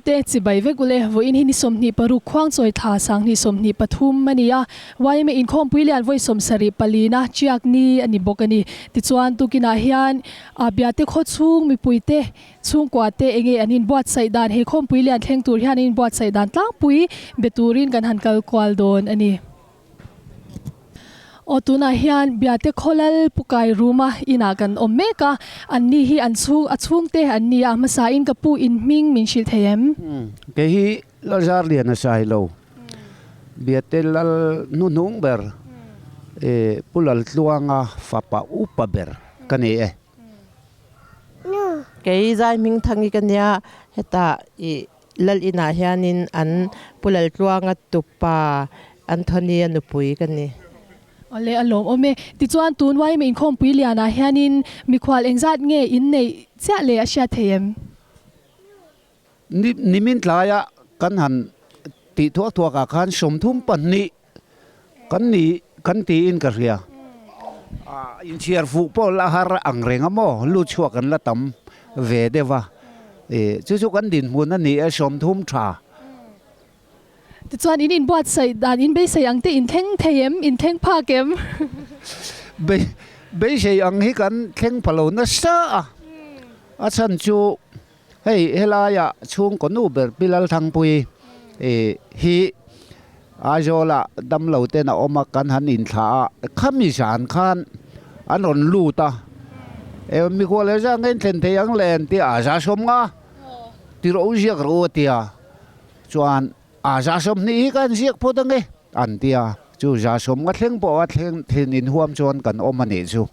te chi bai ve gule vo in hi ni somni paru khwang choi tha sang ni somni pathum mania wai me in khom puilian voi som sari palina chiak ni ani bokani ti chuan tu kina hian abia te kho chung mi puite chung kwa te enge anin bot sai dan he khom puilian thleng tur hian in bot sai dan tlang pui beturin kan han kal kwal don ani otuna hian biate kholal pukai ruma ina kan omeka anni hi anchung achung te anni a masa in kapu in ming min shil thayem ke hi lazar lian sai lo biate lal nu nung ber pulal tluanga fapa upaber kani ke zai ming thangi kanya heta I lal ina hianin an pulal tluanga tupa Anthony anupui kani ole alom ome ti chuan tun wai me in khom puiliana hianin mi khwal engzat nge in nei cha le a sha thayem nimin tlaya kan han ti thuak thuak a khan somthum panni kan ti in ka ria in chiar fu pol a har angreng amo lu chuak kan la tam ve dewa chu kan din mun ani a somthum tha ti chuan in bot sai dan in be sai ang te in thleng thayem in thleng pha kem be sei ang hi kan thleng phalo na sa a chan chu hei helaya chung ko nu ber pilal thang pui hi ajola dam lo te na oma kan han in tha khami san khan anon lu ta mi ko le jang en thlen te yang len ti a ja som nga ti ro jiak ro tia chuan a ja som ni kan jiak podang an tia chu ja som nga thleng po a thleng in huam chuan kan oma ni chu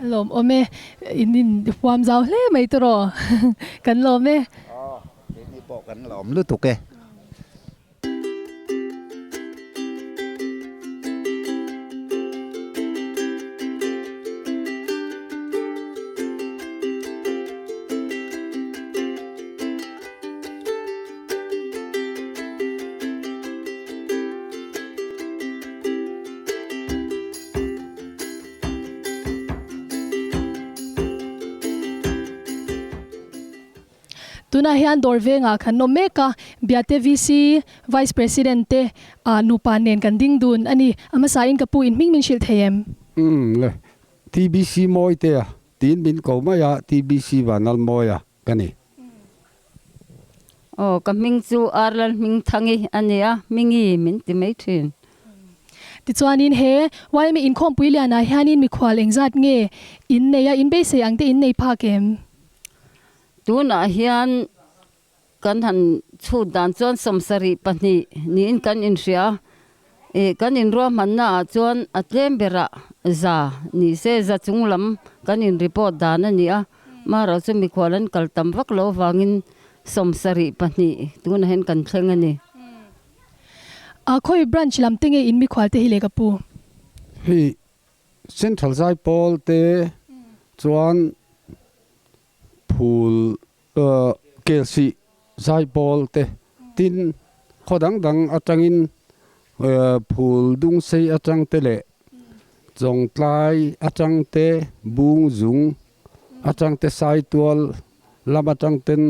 alom ome in huam zaw hle mai tro kan lo me ni po kan lom lu tu ke tuna hian dorvenga khan no meka biate VC vice president te nupa nen kan ding dun ani ama sa in kapu in ming min shil thayem le TBC moi te tin bin ko ma ya TBC wanal moya kani kaming chu arlal ming thangi ania mingi min ti mai thin ti chuanin he wai me in khom puiliana hianin mi khwal engzat nge in neya in be se ang te in nei pha kem tuna hian kan han chu dan chon somsari pani ni in kan in ria kan in ro manna chon atlem bera za ni se za chunglam kan in report dan ania mara chu mi khwalan kaltam vak lo wangin somsari pani tuna hen kan thleng ani khoi branch lam tinge in mi khwal te hi le kapu hi central zai pol te chuan phul kelsi zai pol te tin khodang dang atangin phul dung sei atang te le chong tlai atang te bung zung atang te sai tual lam atang ten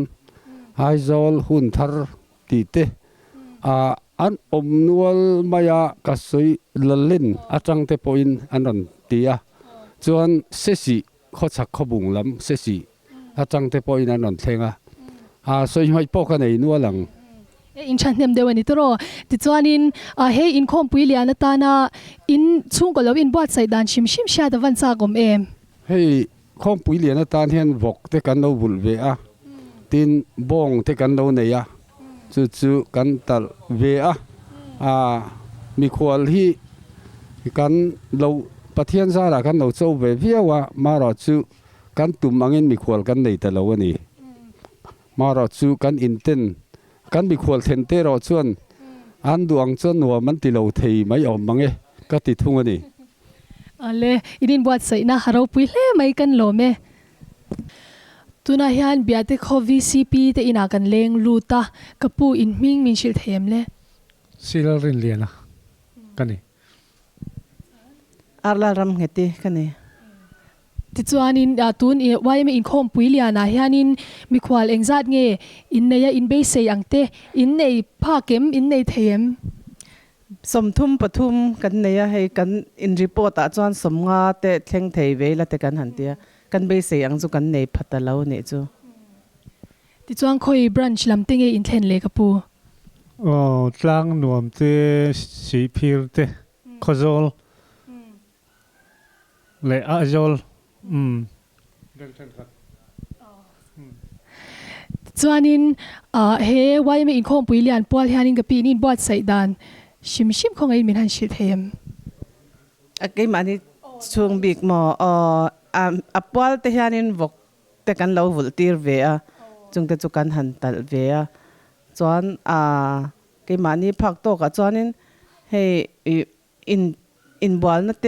haizol hun thar ti te an nual maya kasoi lalin atang te point anon tia chuan sesi khochak khobung lam sesi atang te point anon thlenga soi hoi poka nei nualang in chan nem dewani tro ti chuanin he in khom puiliana ta na in chung ko lo in bot sai dan shim sha da van cha gom em hei khom puiliana tan hian vok te kan lo bul ve tin bong te kan lo nei chu kan tal ve mi khwal hi kan lo pathian za la kan lo chau ve viawa mara chu kan tum angin mi khwal kan nei ta lo ani mara chu kan inten kan mi khwal then te ro chuan an duang chon wa man ti lo thei mai om mangi ka ti thung ani ale idin bot sai na haro pui hle mai kan lo me tuna hian biate kho VCP te ina kan leng luta kapu in ming min shil them le silal rin liana kani arla ram ngeti kani ti chuanin tun i wai me in khom pui lian a hianin mi khwal engzat nge in neya in be sei angte in nei pha kem in nei them สมทุมปทุมกันเนี่ยให้กันอินรีพอร์ตจวนสมงาเตะเท่งเทเวละเตกันหันเตียกันไปเสียงจุกันในพัตตะเลาเนี่ยจู ti chuan khoi branch lam te nge in thlen le ka pu tlang nuam te sipir te khozol le azol chuanin he wai me in khom pui lian pawal hianin ka pi nin buat sai dan shim shim khong ai min han shil them อะไกมันนี่ช่วงบิ๊กหมออัปวัลเทียนินวกแต่กันเราวุลตีร์เวียจงแต่จุกันหันตัดเวียจวนไกมันนี่พักโตกับจวนนี่ให้อินบอลนั่นเต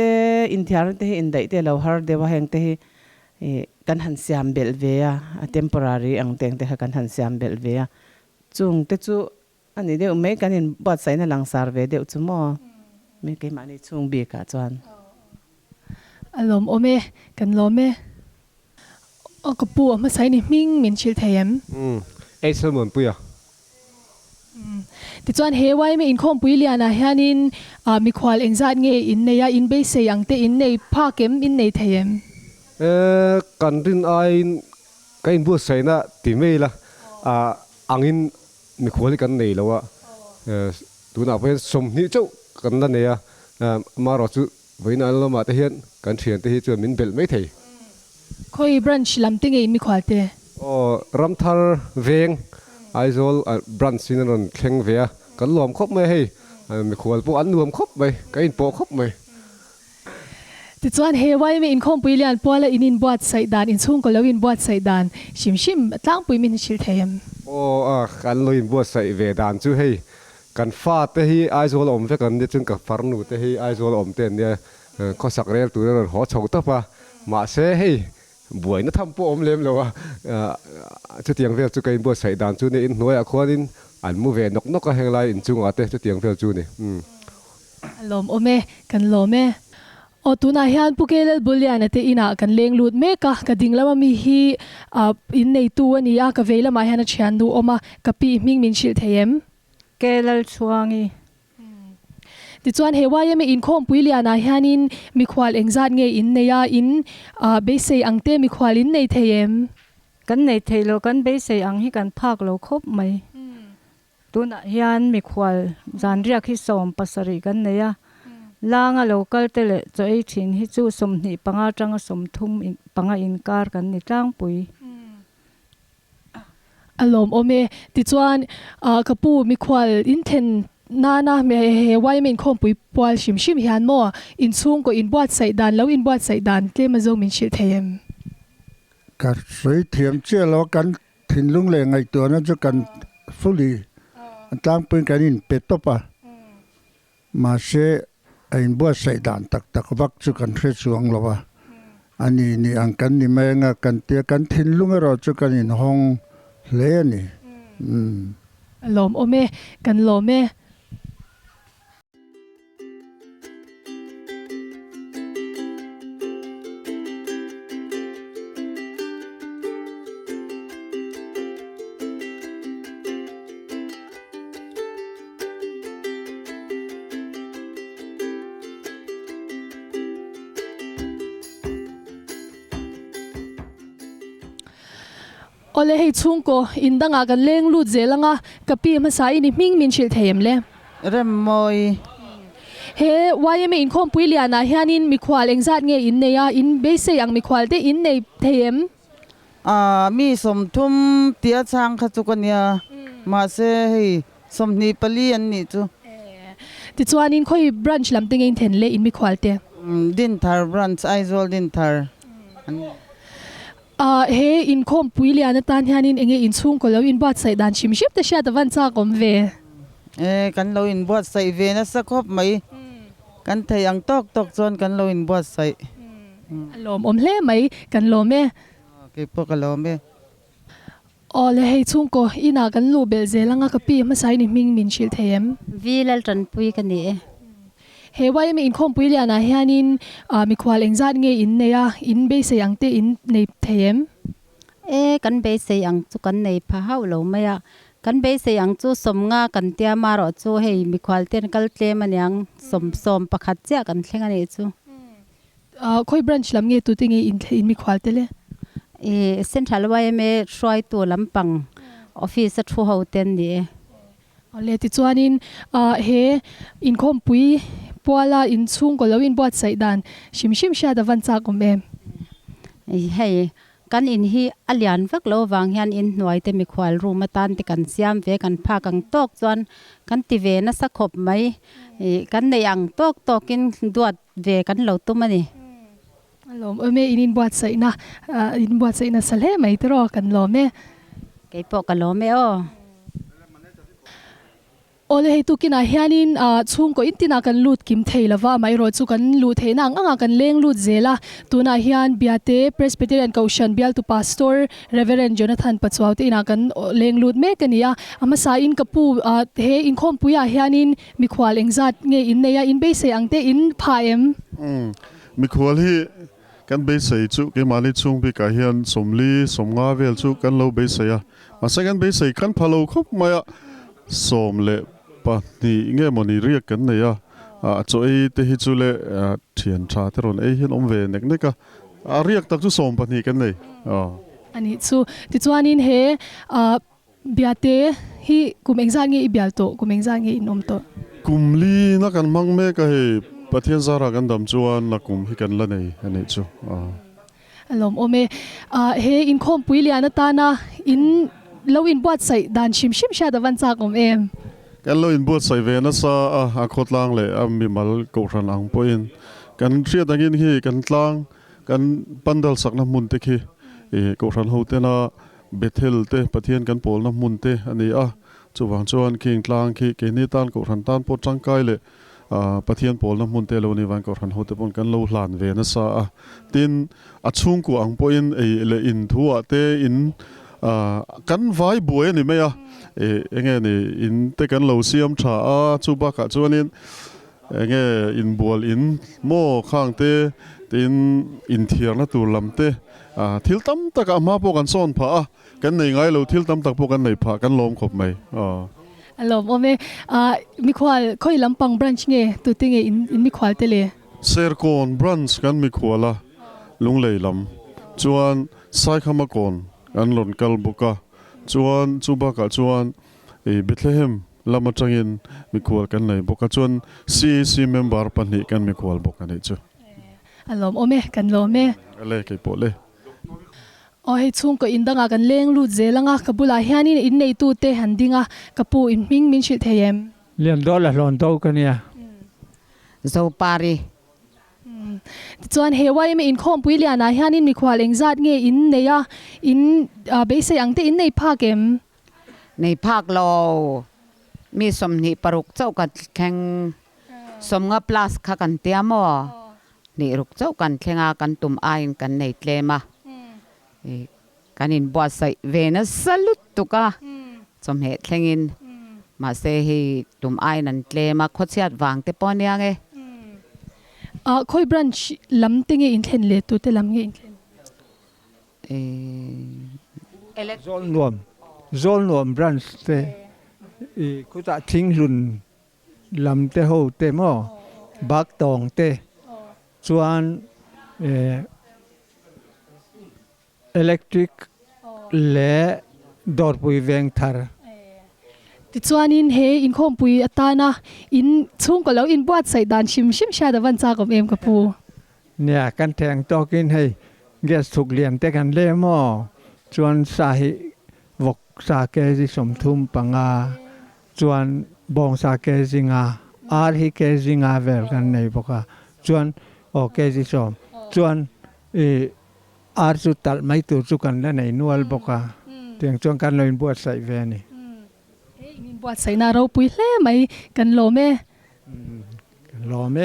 อินเทียร์นั่นเตอินได้เตเราฮาร์เดว่าแห่งเตกันหันเสียมเบลเวียtemporary อังเตงเตกันหันเสียมเบลเวียจงแต่จูอันนี้เดี๋ยวไม่กันอินบอดใส่ในหลังสารเวเดี๋ยวจูหมอไม่ไกมันนี่ช่วงบิ๊กกับจวน alom ome kan lome o ka pu ma sai ni ming min chil them เอเซลมอนปุย ti chuan he wai me in khom pui lian a hianin mi khwal engzat nge in neya in be sei angte in nei pha kem in nei them กันรินไอกันบัวใส่นะตีไม่ละอังอินมีขวดกันนี่แล้วว่าตัวน่ะเป็นสมนิเจ้ากันนั่นเนี่ยมารอจุวันนั้นเรามาเทียนกันเทียนที่จะมินเบลไม่ถี่ khoi branch lam te nge in mi khwal te รำทาร์เวงไอโซลบรันซินนนแข่งเวียกันรวมครบไหมให้มีขวดพวกอันรวมครบไหมกันโปครบไหม ti chuan he wai me in khom pui lian pawla in buat sai dan in chung ko lo in buat sai dan shim shim tlang pui min chil them กันลอยบัวใส่เวดานจู่ให้กันฟาดแต่ที่ไอโซลอมเฟกันเนี่ยจึงกับฟาร์นูแต่ที่ไอโซลอมเต้นเนี่ยข้อสักเรียลตัวนั้นหัวชงตัวปะมาเสให้บวยนั่นทำปอมเล็มเลยว่าจะเตียงเวลจู่กันบัวใส่ดานจู่เนี่ยอินหน่วยอะคนอินอันมูเวนกก็แหงไรอินจุงอาเต้จะเตียงเวลจู่เนี่ย alom ome kan lome o tuna hian pukelel bulian ate ina kan leng lut me ka dinglama mi hi in nei tu ani a ka veila ma hian a thian du oma ka pi ming min chil them kelal chuangi ti chuan he wai me in khom pui lian a hianin mi khwal engzat nge in neya in be sei angte mi khwal in nei them กันในเทโลกันไปใส่อังให้กันภาคเราครบไหมตัวน่ะยันมีควายจานเรียกที่สมปัสริกันเนี่ยล่างเราก็เตะจะไอชินที่จูสมนิปังอาจังสมทุ่มปังอินการกันในจ้างปุ๋ย alom ome ti chuan ka pu mi khwal in then na me he wai me in khom pui pawal shim shim hian mo in chung ko in buat sai dan lo in buat sai dan tle ma zo min chil them กัดสวยเทียมเชื่อแล้วกันถิ่นลุงเลงไงตัวนั้นจะกันสุลีตั้งเป็นกันอินเป็ดตบมาเชไอ้บัวใส่ด่านตักวักจะกันเชื่อสวงหรอวะอันนี้นี่อังกันนี่แม่งกันเตียกันถิ่นลุงเราจะกันอินห้องเล่นี่alom ome kan lome ole hei chung ko indanga kan leng lu zelanga kapi ma sai ni ming min chil them le เริ่มมอย he wai me in khom pui liana hianin mi khwal engzat nge in neya in be se ang mi khwal te in nei them มีสมทุมเตียช้างขจุกันเนี่ยมาเสให้สมนีปลีอันนี้จู ti chuanin khoi branch lam te ngein then le in mi khwal te ดินทาร์บรันไอโซลดินทาร์ he in khom pui liana tan hianin enge in chung ko lo in bat sai dan chim ship te sha ta van cha kom ve กันเราอินบวชใส่เวนัสครบไหมกันไทยังตอกจนกันเราอินบวชใส่ alom om hle mai kan lo me กี่พวกกันเราไม่ ole hei chung ko ina kan lu bel zelanga kapi ma sai ni ming min chil them vilal tan pui kan ni เฮไว้ไม่อินคมปุยเลียนะเฮียนินมีควาเองจัดเงอินเนียอินเบสยังเตอินในเทมกันเบสยังจุกันในพะเฮาโลไม่อะกันเบสยังจูสมงากันเตียมารอจูเฮมีควาเตียนกัลเตมันยังสมประคัดเจ้ากันเท่งอันนี้จูค่อยบรันช์ลำเงตุติงอินมีควาเตเลเส้นทางไว้ไม่ช่วยตัวลำปังออฟฟิศทัวร์เฮาเต็นดีเลติจวนินเฮอินคมปุยปัวลาอินซุงก็แล้วอินบวชใส่ดานชิมชาดาวันจากอมเอมเฮ้กันอินฮีอัลยันฟักโลวางยันอินหน่วยเตมีควาลรูมาตันติกันเสียมเวกันพากันตอกจวนกันติเวนัสขบไหมกันในยังตอกกินดวดเวกันเหล่าตุ้มนี่ลมเมอินบวชใส่นะอินบวชใส่นะสเลไม่ตรอกันลมเมไก่ปอกกันลมเมอโอเลให้ตุกินาเฮียนินช่วงก็อินตินากันลูดกิมเทลว่าไม่รอดสุกันลูดเทนังกันเลี้ยงลูดเจล่าตัวนาเฮียนเบียเต้ Presbyterian Caution เบียลตุ Pastor Reverend Jonathan ปัจจุบันที่นากันเลี้ยงลูดเมกันเนี่ยมาสายอินกับปูเฮอินคอมปุยาเฮียนินมีควาเองจัดเงอินเนี่ยอินเบสยังเตอินพายมมีควาที่กันเบสจุกันมาลิช่วงปีกาเฮียนสมลีสมงาเวลจุกันเราเบสยามาสักกันเบสกันพะโลคบมาสมเลปะนี่เงี้ยมันนี่เรียกกันเนี่ยจ่อยเตหิจุเลเทียนชาเทรอนเฮียนอมเวเนกเนกะเรียกตักจุสมปะนี่กันเลยอันนี้จู่ที่จวนนินเฮเบียเต้ฮีกุมเองจัดเงอิเบียลโตกุมเองจัดเงอินอมโตกุมลีนักกันมังเมกะเฮปะเทียนซารากันดำจวนนักกุมฮิกันละเนี่ยอันนี้จู่ลมโอเมเฮอินคอมปุยเลียนตานะอินเราอินบวชใส่ดานชิมชาดวันจากอมเอมกันเราอินบวชใส่เวนัสอาโคตลังเลยมีมัลกูรันอังปอยน์กันเชียดังอินฮีกันลังกันปันดัลสักน้ำมุนเตคีกูรันหูเตนะเบทเทลเตปะเทียนกันโปลน้ำมุนเตอันนี้จูวังจวนคิงลังคีเกนิตันกูรันตันปอจังไกเลยปะเทียนโปลน้ำมุนเตโลนิวันกูรันหูเตปนกันเราหลานเวนัสตินชุ่งกูอังปอยน์เลอินทัวเตอินกันไว้บวยนี่ไหมเงี้ยนี่อินแต่กันเราเสียมชาจูบักจวนนี้เงี้ยอินบัวอินโม่ข้างเตตินอินเทียร์นะตัวลำเตทิลตั้มตะกันมาพวกกันซ่อนผ้ากันในไงเราทิลตั้มตะพวกกันในผ้ากันล้อมขบไหมลมโอเมมีควาลค่อยลำปังบรันช์เงี้ยตัวติงเงี้ยอินมีควาลเตเลเซอร์โกนบรันช์กันมีควาละลุงเลยลำจวนไซขมากอนอันหล่นกัลบุกะจวนจูบักะจวนเบธเลเฮมลามาจังอินมีควาลกันเลยบุกะจวนซีเมมเบอร์ปันนี่กันมีควาลบุกกันนี่จูลมโอเมกันลมเมอะไรกี่ปอเลยโอ้ให้ช่วงก็อินดังกันเลี้ยงลูดเจลังกับบุลาเฮียนี่อินในตู้เตหันดิงกับปูอินมิงชิดเทียมเลี้ยงดอลลาร์ลอนโตกันเนี่ยโซปารีจวนเฮว่าไม่อินคอมปุยเลียนะเฮียนี่มีควาเองจัดเงอินเนี่ยอินเบสยังเตอินในภาคเกมในภาคเรามีสมนิปรุกเจ้ากันแข่งสมงพลัสขักันเตียมอนี่รุกเจ้ากันแข่งกันตุ่มไอกันในเทเลมากันอินบัวใส่เวนัสลุตตุกะสมเหตุแข่งอินมาเซฮีตุ่มไอนันเทเลมาขดเสียดวางเตปอนยังไงค่อยบรันช์ลำติงอินเทนเลตัวเตลำเงอินเทนโซนรวมบรันช์เตกูจะทิ้งรุ่นลำเตโฮเตมอบักตองเตส่วนอิเล็กทริกและดอร์ปุยเวงทาร์ติดจวนอินเฮอินคอมปุยอัตานะอินช่วงก็แล้วอินบวชใส่ดานชิมชาดวันจากกับเอ็มกับปูเนี่ยกันแทงตอกินให้เกสถูกเลียนแต่กันเล่มอจวนสาหิวกสาเกจิสมทุมปังอาจวนบองสาเกจิงาอาร์ฮิเกจิงาเวลกันในปกาจวนโอเกจิสมจวนอาร์สุตัลไม่ตัวจุกันและในนวลปกาเตียงจวนกันเลยบวชใส่เวนี่บวชใส่นาเราปุยเล่ไหมกันโลเมกันโลเม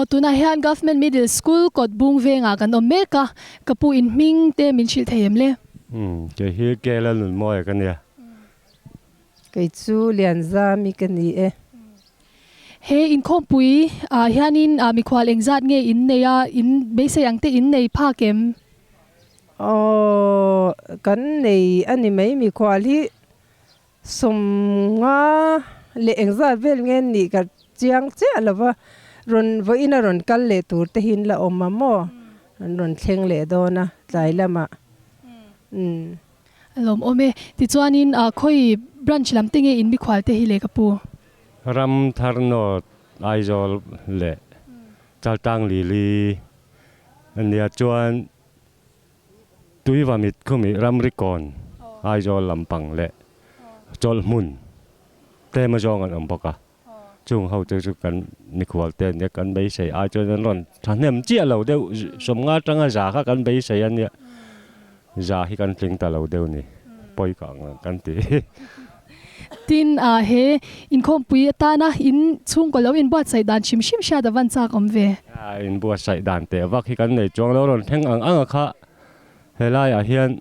tuna hian government middle school kot bung venga kan omeka kapu in ming te min chil theim le cái hi cái là nụ mồi cái này cái chú liền ra mi cái này he in khom pui hianin mi khwal engzat nge in neya in beise yang te in nei pha kem kan nei ani mai mi khwali som nga le engzat vel ngen ni ka chiang che alawa ron vo ina ron kal le tur te hin la omma mo ron thleng le do na tlai lama lom ome ti chuanin khoi branch lam tinge in mi khwal te hi le kapu ram thar no ai zol le chal tang li li anh nia chuan tui va mit khumi ram rikon ai zol lampang le chol mun te ma jong an boka chung hau te chu kan ni khwal te ne kan bei sei ai chuan ron thanem chia lo deu som nga tanga za kha kan bei sei an nia za hi kan tling ta lo deu ni poi ka kan ti tin he in khom pui ta na in chung ko lo in bot sai dan chim sha da van cha kom ve in bua sai dan te vak hi kan nei chong lo ron theng ang kha helai a hian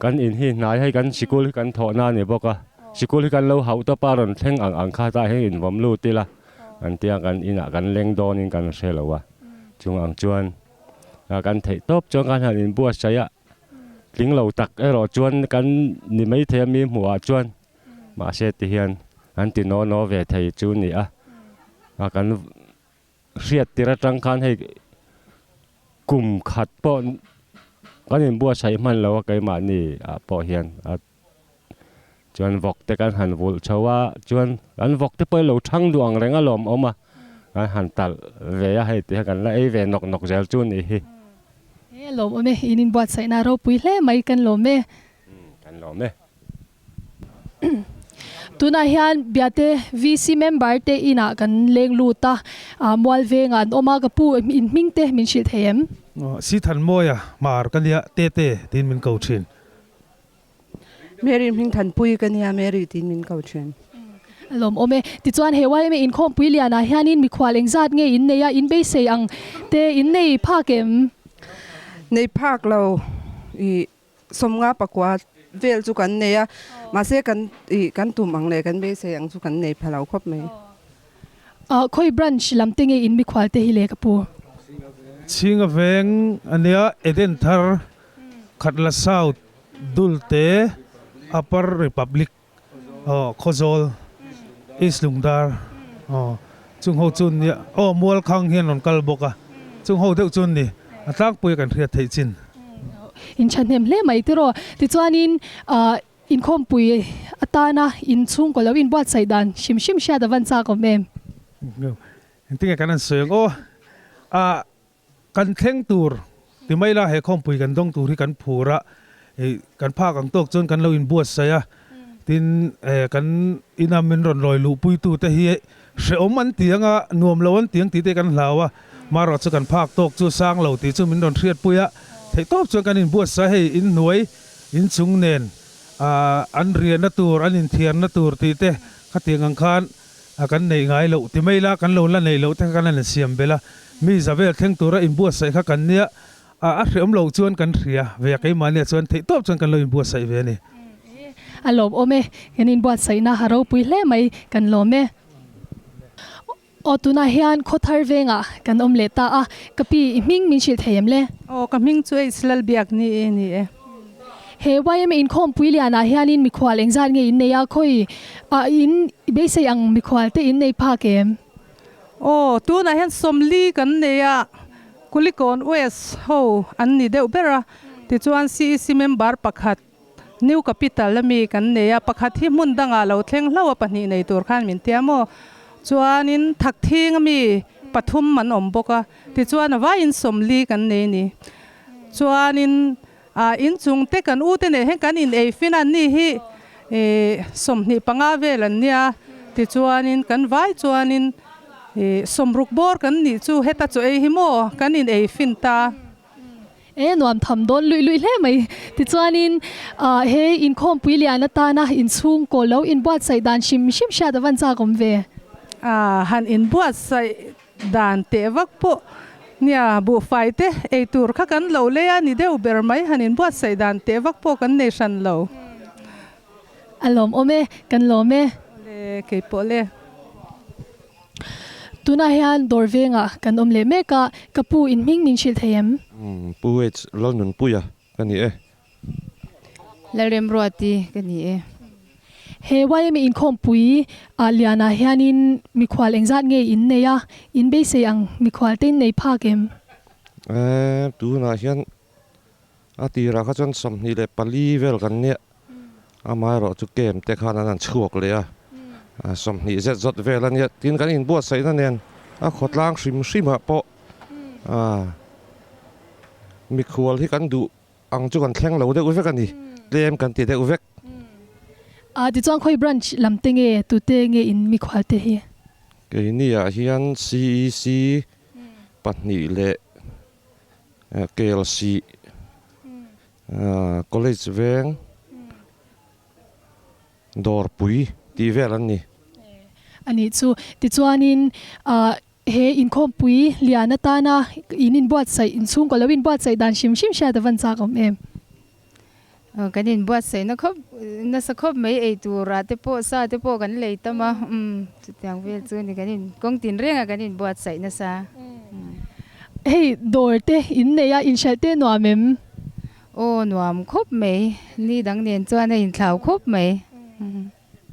kan in hi nai hai kan sikul kan tho na ni boka sikul kan lo hau ta pa ron theng ang kha ta he in vom lu ti la an tia kan ina kan leng don in kan se lo wa chung ang chuan kan thei top chong kan han in bua sai a ling lo tak e ro chuan kan ni mai the mi hua chuan mà sẽ thể hiện anh tin nó về thầy chú nhỉ à cái riết thì ra trăng khăn hay cùng khát bọn cái niềm bua say man lâu cái mà nhỉ bỏ hiện chuan vọc tới cái hành vụ châu á chuan anh vọc tới bây lâu trăng duang rèn alom ôm cái hành tal về hay thì cái lại về nọc nọc gel chú nhỉ lom ome in bot sai na ro pui hle mai kan lom me tuna hian biate VC member te ina kan leng lu ta mual venga oma ka pu in ming te min shil them si than moya mar kan ya te tin min ko thin Mary ming than pui kan ya Mary tin min ko thin lom ome ti chuan hewai me in khom pui liana hianin mi khwal engzat nge in neya in be se ang te in nei pha kem nei phak lo I somnga pakwa vel chu kan neya ma se kan tum ang le kan be se ang chu kan nei phalau khop mai khoi branch lam tinge in mi khwal te hi le kapu chinga veng ania eden thar khatla south dulte upper republic khozol east lungdar chung ho chun ya mual khang hian on kal boka chung ho deuh chun ni atlak pui kan thria thei chin in chanem hle mai tiro ti chuanin in khom pui atana in chung ko lo in bot sai dan shim sha da van cha ko mem tinga kan an seng kan thleng tur ti mai la he khom pui kan dong tur hi kan phura kan pha kan tok chon kan lo in buat saya tin kan inamin ron loi lu pui tu te hi se om an tianga nuam lo an tiang ti te kan hlawa maro chu kan phak tok chu sang lo ti chu min ron thriat puya thei top chu kan in buat sa hei in nuai in chung nen an rian na tur an in thian na tur ti te khatiang ang khan kan nei ngai lo ti mai la kan lo la nei lo te kan an siam bela mi zavel theng tura in buat sai kha kan nia a hriam lo chuan kan thria ve kai ma ne chuan thei top chuan kan lo in buat sai ve ni alom ome yanin bot sai na haro pui hle mai kan lome tuna hian khothar venga kan omle ta kapi ming min shil them le kaming chu islal biak ni he wai me in khom pui liana hianin mi khwal engzat nge in neya khoi in be se ang mi khwal te in nei pha kem tuna hian somli kan neya kulikon west ho an ni deuh bera ti chuan CEC member pakhat new capital lami kan neya pakhat hi mun danga lo thleng hlawa pahni nei tur khan min tiamo chuanin thak thing mi pathum man om boka ti chuan wa in somli kan nei ni chuanin in chung te kan u te ne he kan in ei finan ni hi somni panga velan nia ti chuanin kan vai chuanin somruk bor kan ni chu heta chu ei hi mo kan in ei fin ta nuam tham don lui hle mai ti chuanin he in khom pui liana ta na in chung ko lo in bot sai dan shim sha da van cha kom ve han in buat sai dan te vak po nia bu fai te ei tur kha kan lo le a ni deu ber mai hanin buat sai dan te vak po kan nation lo alom ome kan lome le ke po le tuna hian dorvenga kan omle meka kapu in ming min shil thayem puet lonun puya kani e lerem ruati kani e he wai me in khom pui aliana hianin mikhwal engzat nge in neya in be se ang mikhwal ten nei phagem tu na hian ati ra kha chon som ni le pali vel kan ne amai ro chu kem te khan an chuak le a som ni zet zot vel an ya tin kan in buat sai na nen a khotlang shima po mikhwal hi kan du ang chu kan thleng lo de u ve kan ni lem kan ti de u vek ti chuang khoi branch lamtenge tu te nge in mikhwal te hi ke ni ya hian CEC patni le KLC college veng dor pui ti vel an ni ani chu ti chuanin he in khom pui liana ta na in buat sai in chung ko lawin buat sai dan shim sha da van cha kom em kanin buat sai na khop na sa khop mai ei tu ra te po sa te po kan lei ta ma tiang vel chu ni kanin kong tin renga kanin buat sai na sa hey dor te in ne ya in shal te no mem o nuam khop mai ni dang nen chuan in thlau khop mai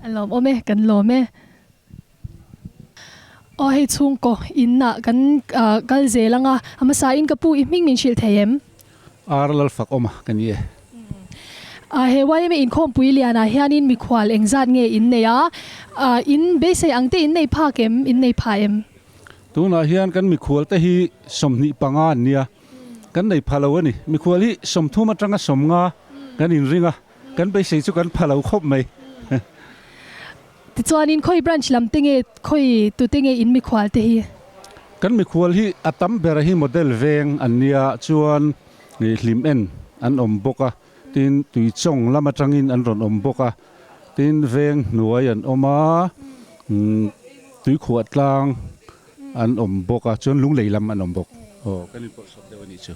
alom ome kan lome o hei chung ko in na kan kal zelanga ama sa in kapu I ming min shil thayem arlal fak oma kani e he wai me in khom pui liana hianin mikhwal engzat nge in neya in be se angte in nei phakem in nei phaem tuna hian kan mikhwal te hi somni panga nia kan nei phalo ani mikhwal hi somthuma tanga somnga kan in ringa kan be se chu kan phalo khop mai ti chuanin khoi branch lamtenge khoi tu tenge in mikhwal te hi kan mikhwal hi atam ber hi model veng ania chuan ni hlim en an om boka tin tui chong lama tangin an ron om boka tin veng nuai an oma tui khuat tlang an om boka chuan lung leilam an om bok kan in po sop dewani chu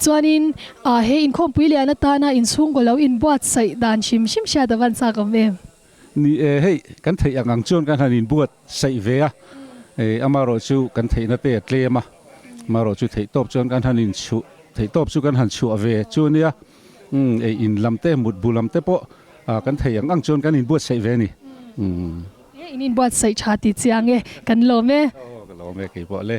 chuanin he in khom pui liana ta na in chung ko lo in buat sai dan shim sha da van cha kom em ni hei kan thei angang chuan kan hanin buat sai ve a amaro chu kan thei na te tlema maro chu thei top chuan kan hanin chu thei top chu kan han chu ave chu nia in lamte mut bulamte po kan thei angang chuan kan in buat sai ve ni in buat sai cha ti chiang e kan lo me kan lo me ke po le